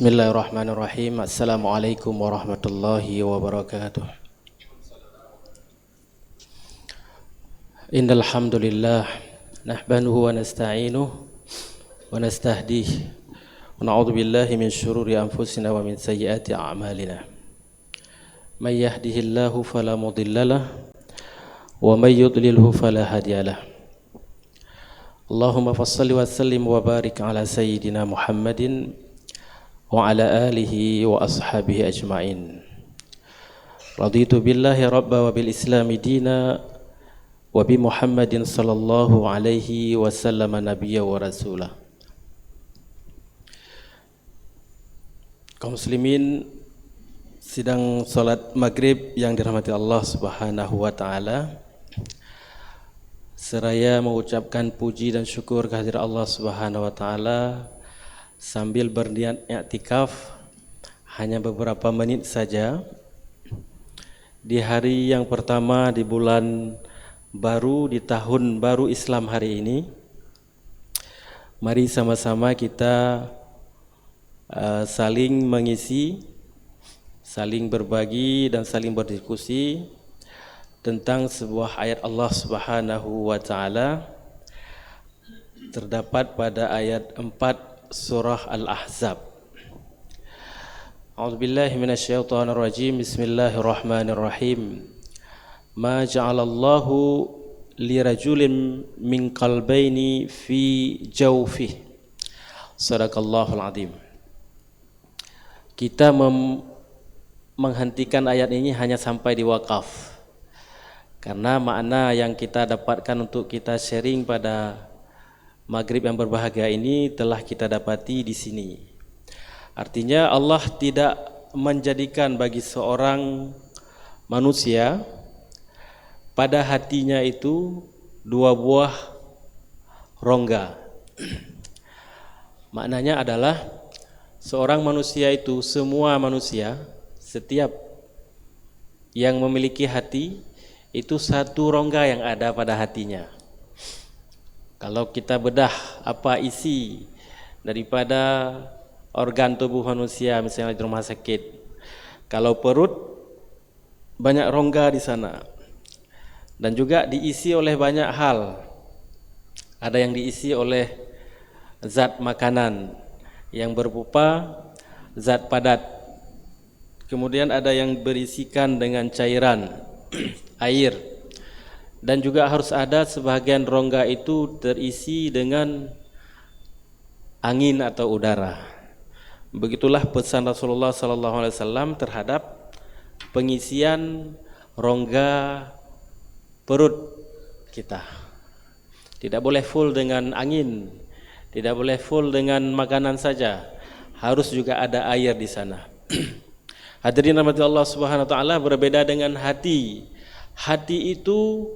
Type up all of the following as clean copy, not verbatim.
Bismillahirrahmanirrahim. Assalamualaikum warahmatullahi wabarakatuh. Innal hamdalillah nahmaduhu wa nasta'inuhu wa nastahdihi wa na'udzu billahi min shururi anfusina wa min sayyiati a'malina. May yahdihillahu fala mudhillalah wa may yudlilhu fala hadiyalah. Allahumma fassalli wa sallim wa barik ala sayyidina Muhammadin wa ala alihi wa ashabihi ajma'in. Raditu billahi rabba wa bil islami dina wa bi Muhammadin sallallahu alaihi wasallam nabiyya wa rasulah. Kaum muslimin sidang salat maghrib yang dirahmati Allah subhanahu wa ta'ala, seraya mengucapkan puji dan syukur kehadirat Allah subhanahu wa ta'ala, sambil berniat i'tikaf hanya beberapa menit saja di hari yang pertama di bulan baru, di tahun baru Islam hari ini. Mari sama-sama kita saling mengisi, saling berbagi dan saling berdiskusi tentang sebuah ayat Allah Subhanahu wa taala terdapat pada ayat 4 Surah Al-Ahzab. A'udzubillahi minasyaitonir rajim. Bismillahirrahmanirrahim. Ma ja'alallahu lirajulin min qalbaini fi jawfihi. Shadaqallahul azim. Kita menghentikan ayat ini hanya sampai di wakaf, karena makna yang kita dapatkan untuk kita sharing pada maghrib yang berbahagia ini telah kita dapati di sini. Artinya Allah tidak menjadikan bagi seorang manusia pada hatinya itu dua buah rongga. Maknanya adalah seorang manusia itu, semua manusia, setiap yang memiliki hati itu satu rongga yang ada pada hatinya. Kalau kita bedah apa isi daripada organ tubuh manusia, misalnya di rumah sakit, kalau perut banyak rongga di sana, dan juga diisi oleh banyak hal. Ada yang diisi oleh zat makanan yang berupa zat padat, kemudian ada yang berisikan dengan cairan air, dan juga harus ada sebahagian rongga itu terisi dengan angin atau udara. Begitulah pesan Rasulullah SAW terhadap pengisian rongga perut kita. Tidak boleh full dengan angin, tidak boleh full dengan makanan saja, harus juga ada air di sana. Hadirin rahmati Allah Subhanahu wa taala, berbeda dengan hati. Hati itu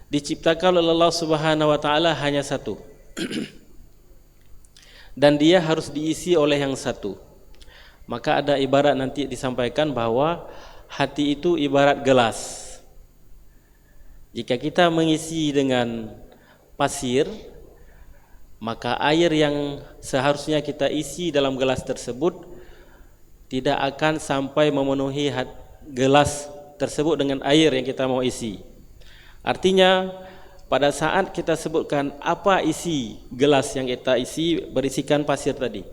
diciptakan oleh Allah Subhanahu wa taala hanya satu. Dan dia harus diisi oleh yang satu. Maka ada ibarat nanti disampaikan bahwa hati itu ibarat gelas. Jika kita mengisi dengan pasir, maka air yang seharusnya kita isi dalam gelas tersebut tidak akan sampai memenuhi gelas tersebut dengan air yang kita mau isi. Artinya pada saat kita sebutkan apa isi gelas yang kita isi berisikan pasir tadi,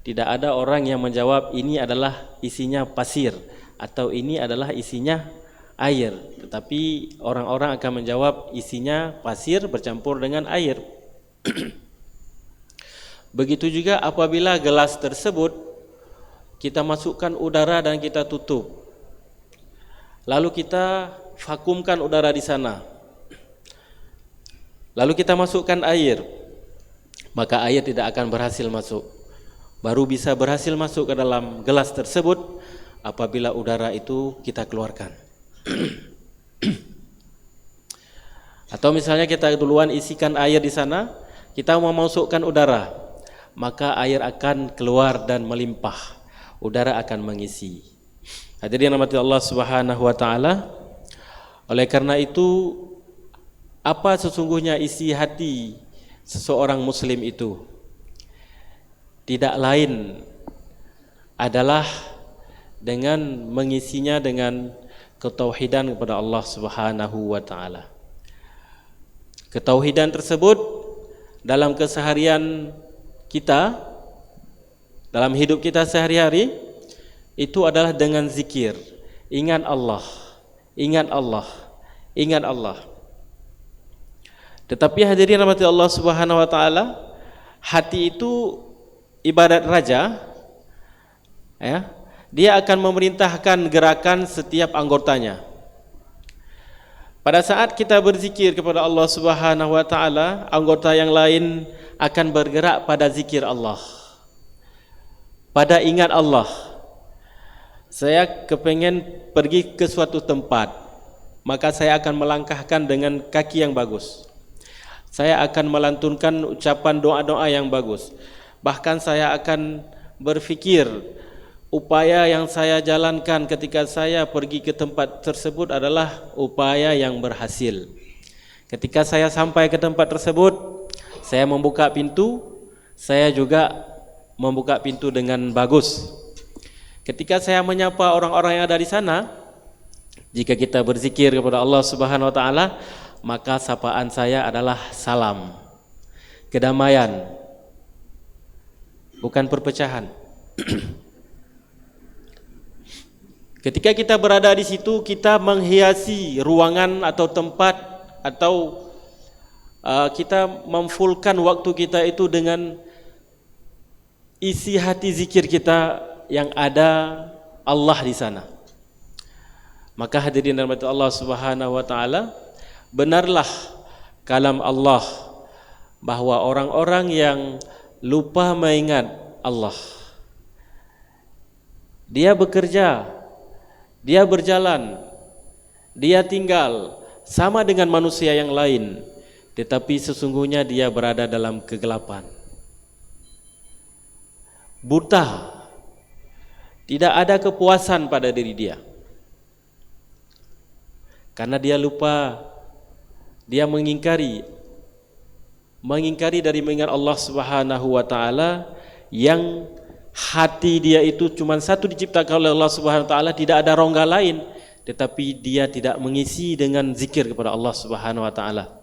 tidak ada orang yang menjawab ini adalah isinya pasir atau ini adalah isinya air, tetapi orang-orang akan menjawab isinya pasir bercampur dengan air. Begitu juga apabila gelas tersebut kita masukkan udara dan kita tutup, lalu kita vakumkan udara di sana, lalu kita masukkan air, maka air tidak akan berhasil masuk. Baru bisa berhasil masuk ke dalam gelas tersebut apabila udara itu kita keluarkan. Atau misalnya kita duluan isikan air di sana, kita mau masukkan udara, maka air akan keluar dan melimpah, udara akan mengisi. Hadirin rahmati Allah Subhanahu wa taala, oleh karena itu apa sesungguhnya isi hati seseorang muslim itu? Tidak lain adalah dengan mengisinya dengan ketauhidan kepada Allah Subhanahu wa taala. Ketauhidan tersebut dalam keseharian kita, dalam hidup kita sehari-hari, itu adalah dengan zikir. Ingat Allah, ingat Allah, ingat Allah. Tetapi hadirin rahmati Allah Subhanahu wa taala, hati itu ibarat raja, ya. Dia akan memerintahkan gerakan setiap anggotanya. Pada saat kita berzikir kepada Allah Subhanahu wa taala, anggota yang lain akan bergerak pada zikir Allah, pada ingat Allah. Saya kepengen pergi ke suatu tempat, maka saya akan melangkahkan dengan kaki yang bagus. Saya akan melantunkan ucapan doa-doa yang bagus. Bahkan saya akan berfikir upaya yang saya jalankan ketika saya pergi ke tempat tersebut adalah upaya yang berhasil. Ketika saya sampai ke tempat tersebut, saya membuka pintu, saya juga membuka pintu dengan bagus. Ketika saya menyapa orang-orang yang ada di sana, jika kita berzikir kepada Allah Subhanahu wa taala, maka sapaan saya adalah salam, kedamaian, bukan perpecahan. Ketika kita berada di situ, kita menghiasi ruangan atau tempat, atau kita memfullkan waktu kita itu dengan isi hati zikir kita yang ada Allah di sana. Maka hadirin rahmati Allah Subhanahu wa taala, benarlah kalam Allah bahwa orang-orang yang lupa mengingat Allah, dia bekerja, dia berjalan, dia tinggal sama dengan manusia yang lain, tetapi sesungguhnya dia berada dalam kegelapan, buta, tidak ada kepuasan pada diri dia, karena dia lupa, dia mengingkari dari mengingat Allah Subhanahu wa taala, yang hati dia itu cuma satu diciptakan oleh Allah Subhanahu wa taala, tidak ada rongga lain, tetapi dia tidak mengisi dengan zikir kepada Allah Subhanahu wa taala.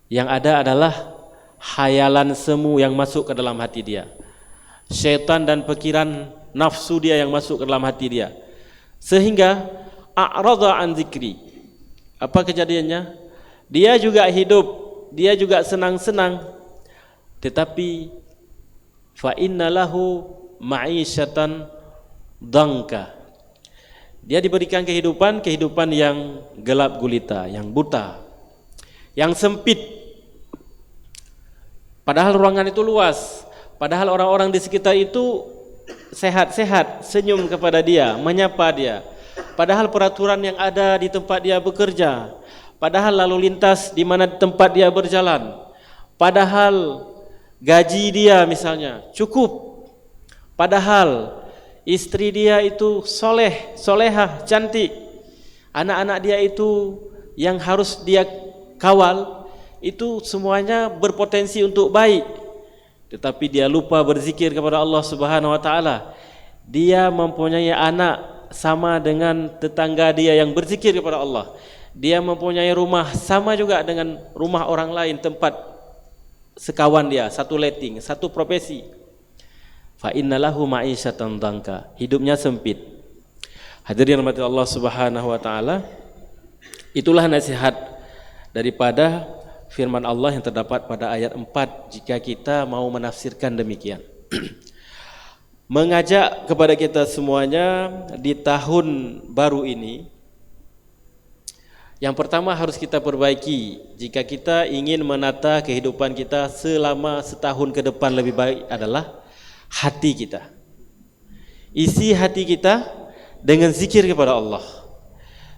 Yang ada adalah khayalan semu yang masuk ke dalam hati dia, syaitan dan pikiran nafsu dia yang masuk ke dalam hati dia, sehingga a'radha an zikri. Apa kejadiannya? Dia juga hidup, dia juga senang-senang, tetapi fa inna lahu ma'isyatan dangka. Dia diberikan kehidupan yang gelap gulita, yang buta, yang sempit. Padahal ruangan itu luas, padahal orang-orang di sekitar itu sehat-sehat, senyum kepada dia, menyapa dia. Padahal peraturan yang ada di tempat dia bekerja, padahal lalu lintas di mana tempat dia berjalan, padahal gaji dia misalnya cukup, padahal istri dia itu soleh, solehah, cantik, anak-anak dia itu yang harus dia kawal itu semuanya berpotensi untuk baik, tetapi dia lupa berzikir kepada Allah Subhanahu wa taala. Dia mempunyai anak sama dengan tetangga dia yang berzikir kepada Allah. Dia mempunyai rumah sama juga dengan rumah orang lain, tempat sekawan dia, satu letting, satu profesi. Fa innalahu ma'isyatan dangka. Hidupnya sempit. Hadirin rahmati Allah Subhanahu wa taala, itulah nasihat daripada firman Allah yang terdapat pada ayat 4 jika kita mau menafsirkan demikian. Mengajak kepada kita semuanya di tahun baru ini, yang pertama harus kita perbaiki jika kita ingin menata kehidupan kita selama setahun ke depan lebih baik adalah hati kita. Isi hati kita dengan zikir kepada Allah.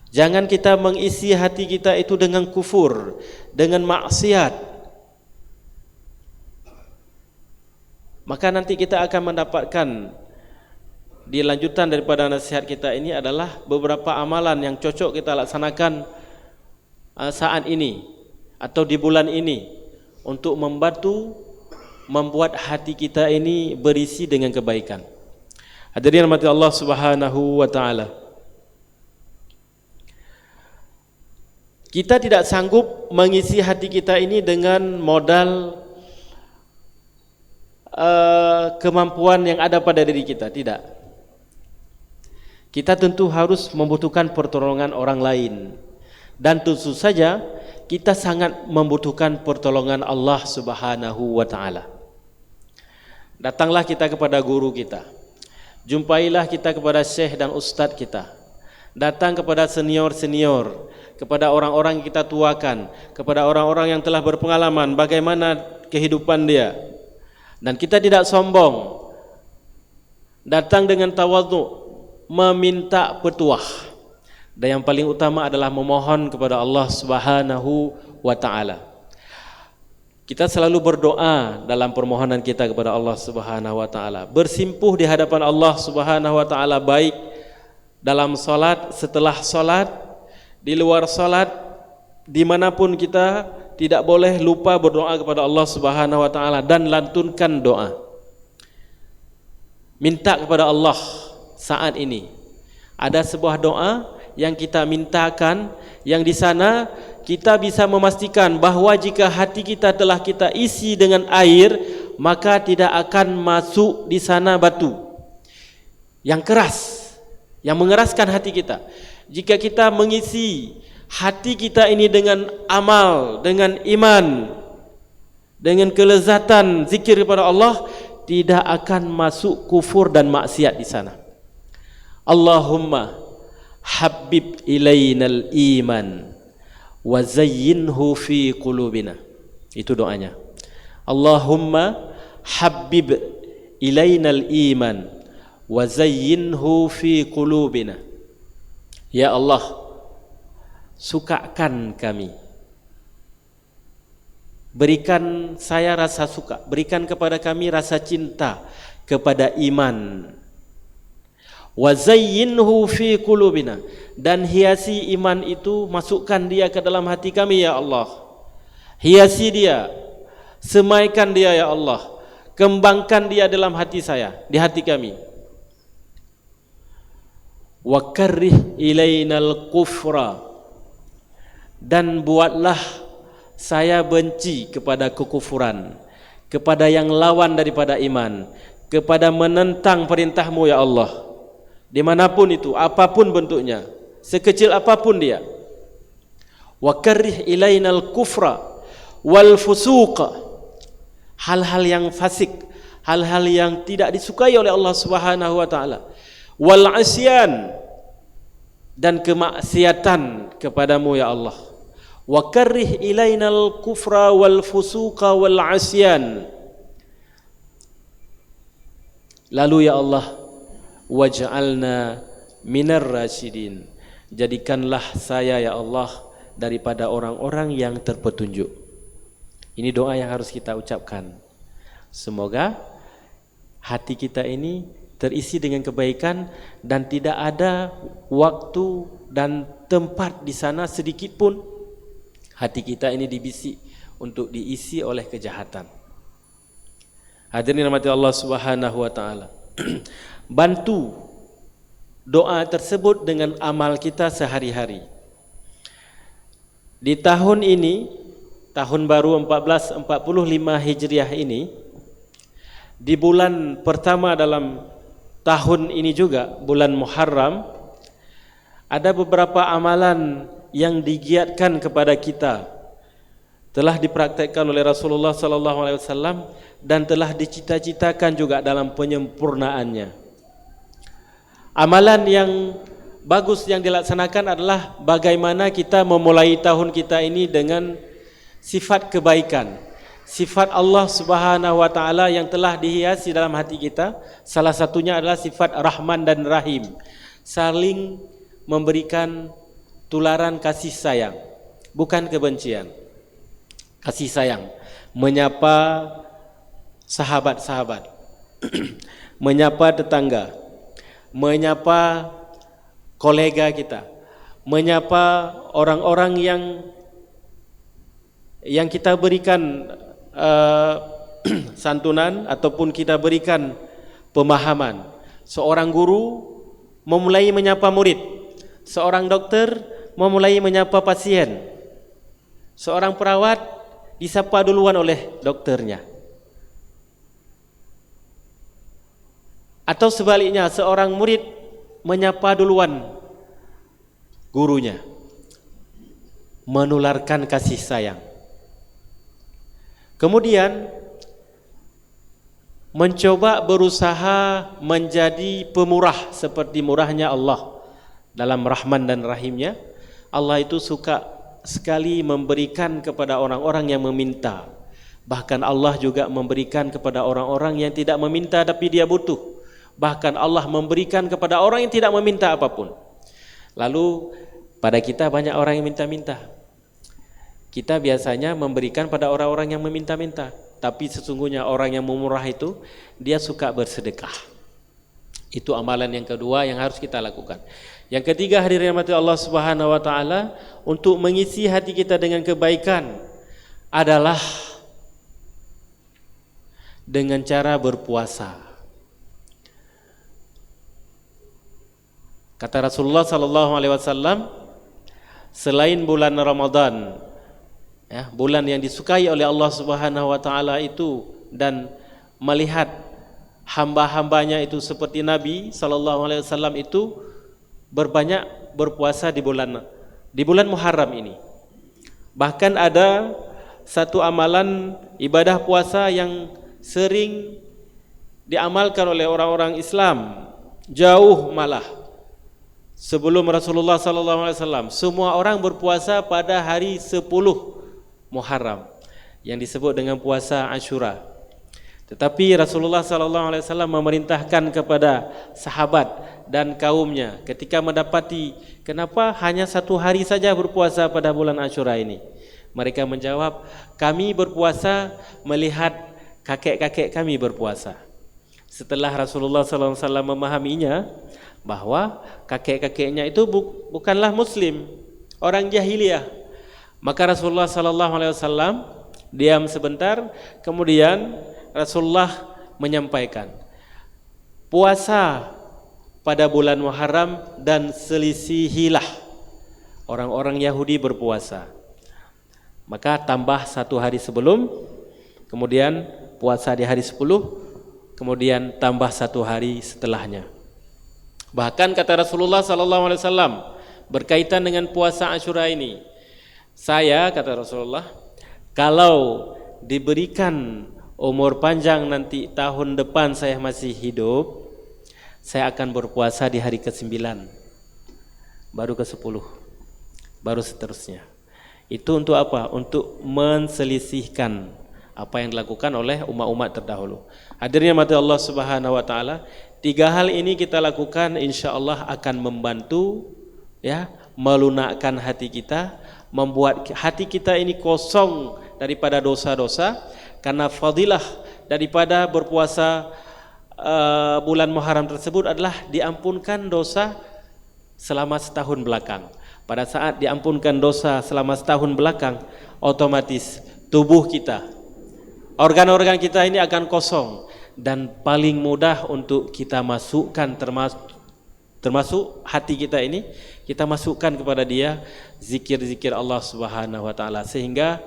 Jangan kita mengisi hati kita itu dengan kufur, dengan maksiat. Maka nanti kita akan mendapatkan di lanjutan daripada nasihat kita ini adalah beberapa amalan yang cocok kita laksanakan saat ini atau di bulan ini untuk membantu membuat hati kita ini berisi dengan kebaikan. Hadirin rahmati Allah Subhanahu wa taala. Kita tidak sanggup mengisi hati kita ini dengan modal kemampuan yang ada pada diri kita, tidak. Kita tentu harus membutuhkan pertolongan orang lain. Dan tentu saja kita sangat membutuhkan pertolongan Allah Subhanahu wa taala. Datanglah kita kepada guru kita. Jumpailah kita kepada syekh dan ustaz kita. Datang kepada senior-senior, kepada orang-orang yang kita tuakan, kepada orang-orang yang telah berpengalaman bagaimana kehidupan dia. Dan kita tidak sombong, datang dengan tawadhu, meminta petuah. Dan yang paling utama adalah memohon kepada Allah Subhanahu wa taala. Kita selalu berdoa dalam permohonan kita kepada Allah Subhanahu wa taala, bersimpuh di hadapan Allah Subhanahu wa taala, baik dalam salat, setelah salat, di luar salat, dimanapun kita tidak boleh lupa berdoa kepada Allah Subhanahu wa taala dan lantunkan doa. Minta kepada Allah saat ini. Ada sebuah doa yang kita mintakan, yang di sana kita bisa memastikan bahwa jika hati kita telah kita isi dengan air, maka tidak akan masuk di sana batu yang keras, yang mengeraskan hati kita. Jika kita mengisi hati kita ini dengan amal, dengan iman, dengan kelezatan zikir kepada Allah, tidak akan masuk kufur dan maksiat di sana. Allahumma habib ilainal iman wa zayyinhu fi qulubina. Itu doanya. Allahumma habib ilainal iman wa zayyinhu fi qulubina. Ya Allah, sukakan kami, berikan saya rasa suka, berikan kepada kami rasa cinta kepada iman. Wa zayyinhu fi qulubina, dan hiasi iman itu, masukkan dia ke dalam hati kami ya Allah. Hiasi dia, semaikan dia ya Allah, kembangkan dia dalam hati saya, di hati kami. Wa karrih ilainal kufra, dan buatlah saya benci kepada kekufuran, kepada yang lawan daripada iman, kepada menentang perintahmu ya Allah, dimanapun itu, apapun bentuknya, sekecil apapun dia. Wa karrih ilainal kufra wal fusuqa, hal-hal yang fasik, hal-hal yang tidak disukai oleh Allah Subhanahu wa taala. Wal asyan, dan kemaksiatan kepadamu ya Allah. Wa karrih ilainal kufra wal fusuqa wal asyan. Lalu ya Allah, waj'alna minar rasyidin, jadikanlah saya ya Allah daripada orang-orang yang terpetunjuk. Ini doa yang harus kita ucapkan. Semoga hati kita ini terisi dengan kebaikan dan tidak ada waktu dan tempat di sana sedikit pun hati kita ini dibisi untuk diisi oleh kejahatan. Hadirin rahmati Allah Subhanahu wa taala. Bantu doa tersebut dengan amal kita sehari-hari. Di tahun ini, tahun baru 1445 Hijriah ini, di bulan pertama dalam tahun ini juga, bulan Muharram, ada beberapa amalan yang digiatkan kepada kita, telah dipraktekkan oleh Rasulullah sallallahu alaihi wasallam dan telah dicita-citakan juga dalam penyempurnaannya. Amalan yang bagus yang dilaksanakan adalah bagaimana kita memulai tahun kita ini dengan sifat kebaikan, sifat Allah Subhanahu wa taala yang telah dihiasi dalam hati kita. Salah satunya adalah sifat Rahman dan Rahim, saling memberikan tularan kasih sayang, bukan kebencian. Kasih sayang, menyapa sahabat-sahabat, menyapa tetangga, menyapa kolega kita, menyapa orang-orang yang kita berikan santunan ataupun kita berikan pemahaman, Seorang guru memulai menyapa murid, seorang dokter memulai menyapa pasien, seorang perawat disapa duluan oleh dokternya. Atau sebaliknya, seorang murid menyapa duluan gurunya, menularkan kasih sayang. Kemudian mencoba berusaha menjadi pemurah seperti murahnya Allah. Dalam Rahman dan Rahimnya, Allah itu suka sekali memberikan kepada orang-orang yang meminta. Bahkan Allah juga memberikan kepada orang-orang yang tidak meminta tapi dia butuh. Bahkan Allah memberikan kepada orang yang tidak meminta apapun. Lalu pada kita banyak orang yang minta-minta. Kita biasanya memberikan pada orang-orang yang meminta-minta, tapi sesungguhnya orang yang memurah itu dia suka bersedekah. Itu amalan yang kedua yang harus kita lakukan. Yang ketiga, hadirin rahmati Allah Subhanahu wa taala, untuk mengisi hati kita dengan kebaikan adalah dengan cara berpuasa. Kata Rasulullah sallallahu alaihi wasallam, selain bulan Ramadan, ya, bulan yang disukai oleh Allah Subhanahu wa taala itu, dan melihat hamba-hambanya itu seperti Nabi sallallahu alaihi wasallam itu berbanyak berpuasa di bulan Muharram ini. Bahkan ada satu amalan ibadah puasa yang sering diamalkan oleh orang-orang Islam, jauh malah sebelum Rasulullah sallallahu alaihi wasallam. Semua orang berpuasa pada hari 10 Muharram yang disebut dengan puasa Ashura. Tetapi Rasulullah sallallahu alaihi wasallam memerintahkan kepada sahabat dan kaumnya ketika mendapati kenapa hanya 1 hari saja berpuasa pada bulan Ashura ini. Mereka menjawab, kami berpuasa melihat kakek-kakek kami berpuasa. Setelah Rasulullah sallallahu alaihi wasallam memahaminya bahwa kakek-kakeknya itu bukanlah muslim, orang jahiliyah, maka Rasulullah sallallahu alaihi wasallam diam sebentar, kemudian Rasulullah menyampaikan, puasa pada bulan Muharram dan selisihilah orang-orang Yahudi berpuasa. Maka tambah 1 hari sebelum, kemudian puasa di hari 10, kemudian tambah 1 hari setelahnya. Bahkan kata Rasulullah sallallahu alaihi wasallam berkaitan dengan puasa Ashura ini, saya, kata Rasulullah, kalau diberikan umur panjang nanti tahun depan saya masih hidup, saya akan berpuasa di hari ke-9, baru ke-10, baru seterusnya. Itu untuk apa? Untuk menselisihkan apa yang dilakukan oleh umat-umat terdahulu. Hadirin mati Allah Subhanahu wa taala, 3 hal ini kita lakukan insyaallah akan membantu, ya, melunakkan hati kita, membuat hati kita ini kosong daripada dosa-dosa. Karena fadilah daripada berpuasa bulan Muharram tersebut adalah diampunkan dosa selama setahun belakang. Pada saat diampunkan dosa selama setahun belakang, otomatis tubuh kita, organ-organ kita ini akan kosong, dan paling mudah untuk kita masukkan termasuk hati kita ini, kita masukkan kepada dia zikir-zikir Allah Subhanahu wa taala, sehingga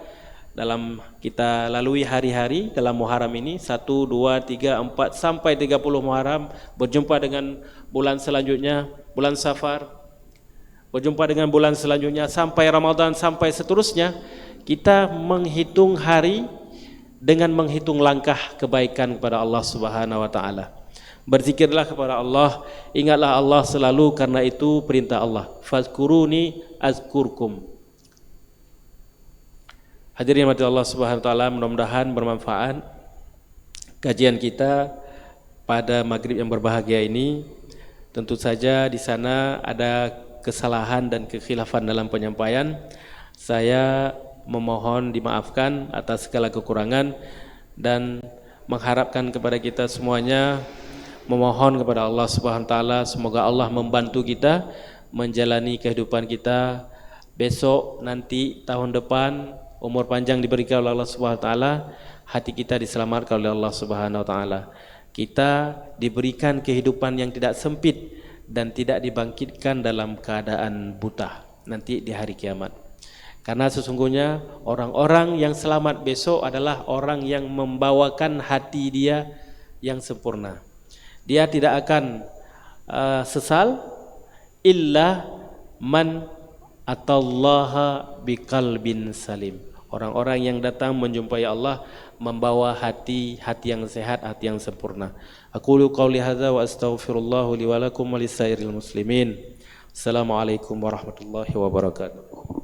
dalam kita lalui hari-hari dalam Muharram ini 1, 2, 3, 4 sampai 30 Muharram, berjumpa dengan bulan selanjutnya, bulan Safar, berjumpa dengan bulan selanjutnya sampai Ramadan, sampai seterusnya, kita menghitung hari dengan menghitung langkah kebaikan kepada Allah Subhanahu wa taala. Berzikirlah kepada Allah, ingatlah Allah selalu, karena itu perintah Allah, fazkuruni azkurkum. Hadirin mati Allah Subhanahu wa taala, mudah-mudahan bermanfaat kajian kita pada maghrib yang berbahagia ini. Tentu saja di sana ada kesalahan dan kekhilafan dalam penyampaian. Saya memohon dimaafkan atas segala kekurangan dan mengharapkan kepada kita semuanya, memohon kepada Allah Subhanahu wa taala semoga Allah membantu kita menjalani kehidupan kita besok, nanti, tahun depan, umur panjang diberikan oleh Allah Subhanahu wa taala, hati kita diselamatkan oleh Allah Subhanahu wa taala. Kita diberikan kehidupan yang tidak sempit dan tidak dibangkitkan dalam keadaan buta nanti di hari kiamat. Karena sesungguhnya orang-orang yang selamat besok adalah orang yang membawakan hati dia yang sempurna. Dia tidak akan sesal illa man atallaha biqalbin salim. Orang-orang yang datang menjumpai Allah membawa hati yang sehat, hati yang sempurna. Aqulu qauli hadza wa astaghfirullah li wa lakum wa lisairil muslimin. Assalamualaikum warahmatullahi wabarakatuh.